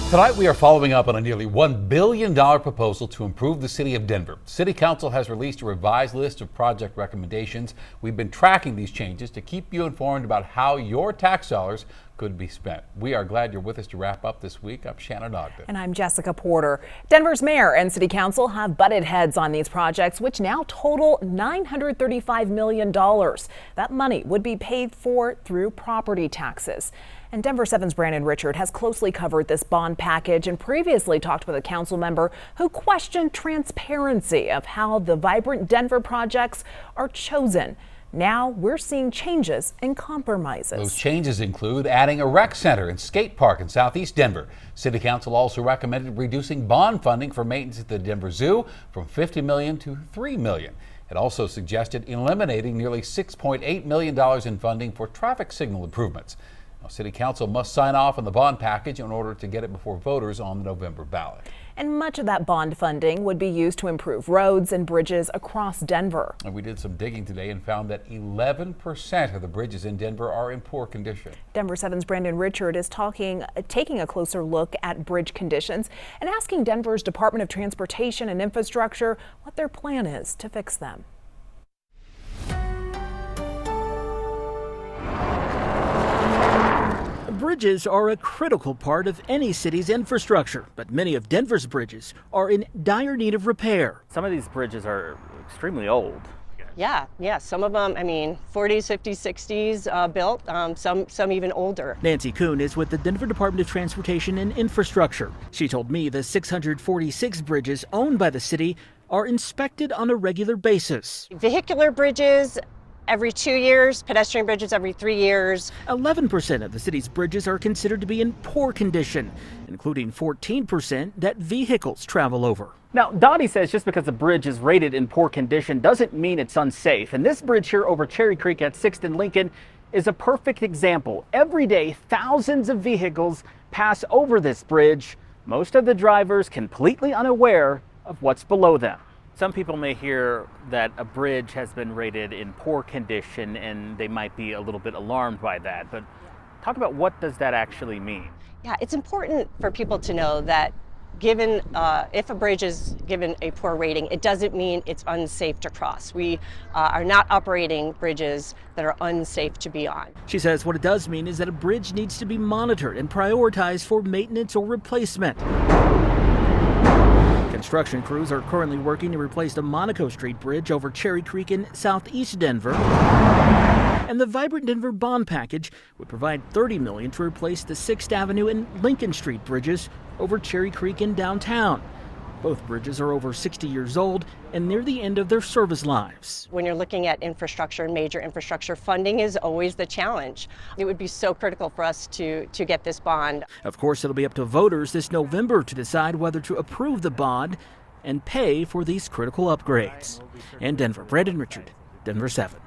Tonight we are following up on a nearly $1 billion proposal to improve the city of Denver. City Council has released a revised list of project recommendations. We've been tracking these changes to keep you informed about how your tax dollars could be spent. We are glad you're with us to wrap up this week. I'm Shannon Ogden. And I'm Jessica Porter. Denver's mayor and city council have butted heads on these projects, which now total $935 million. That money would be paid for through property taxes. And Denver 7's Brandon Richard has closely covered this bond package and previously talked with a council member who questioned transparency of how the Vibrant Denver projects are chosen. Now we're seeing changes and compromises. Those changes include adding a rec center and skate park in southeast Denver. City Council also recommended reducing bond funding for maintenance at the Denver Zoo from $50 million to $3 million. It also suggested eliminating nearly $6.8 million in funding for traffic signal improvements. Now, City Council must sign off on the bond package in order to get it before voters on the November ballot. And much of that bond funding would be used to improve roads and bridges across Denver. And we did some digging today and found that 11% of the bridges in Denver are in poor condition. Denver 7's Brandon Richard is taking a closer look at bridge conditions and asking Denver's Department of Transportation and Infrastructure what their plan is to fix them. Bridges are a critical part of any city's infrastructure, but many of Denver's bridges are in dire need of repair. Some of these bridges are extremely old. Yeah, some of them, 40s, 50s, 60s built, some even older. Nancy Kuhn is with the Denver Department of Transportation and Infrastructure. She told me the 646 bridges owned by the city are inspected on a regular basis. Vehicular bridges every 2 years, pedestrian bridges every 3 years. 11% of the city's bridges are considered to be in poor condition, including 14% that vehicles travel over. Now, Dottie says just because a bridge is rated in poor condition doesn't mean it's unsafe. And this bridge here over Cherry Creek at 6th and Lincoln is a perfect example. Every day, thousands of vehicles pass over this bridge, most of the drivers completely unaware of what's below them. Some people may hear that a bridge has been rated in poor condition and they might be a little bit alarmed by that. But talk about what does that actually mean? Yeah, it's important for people to know that given if a bridge is given a poor rating, it doesn't mean it's unsafe to cross. We are not operating bridges that are unsafe to be on. She says what it does mean is that a bridge needs to be monitored and prioritized for maintenance or replacement. Construction crews are currently working to replace the Monaco Street Bridge over Cherry Creek in southeast Denver. And the Vibrant Denver bond package would provide $30 million to replace the 6th Avenue and Lincoln Street bridges over Cherry Creek in downtown. Both bridges are over 60 years old and near the end of their service lives. When you're looking at infrastructure and major infrastructure, funding is always the challenge. It would be so critical for us to get this bond. Of course, it'll be up to voters this November to decide whether to approve the bond and pay for these critical upgrades. In Denver, Brandon Richard, Denver 7.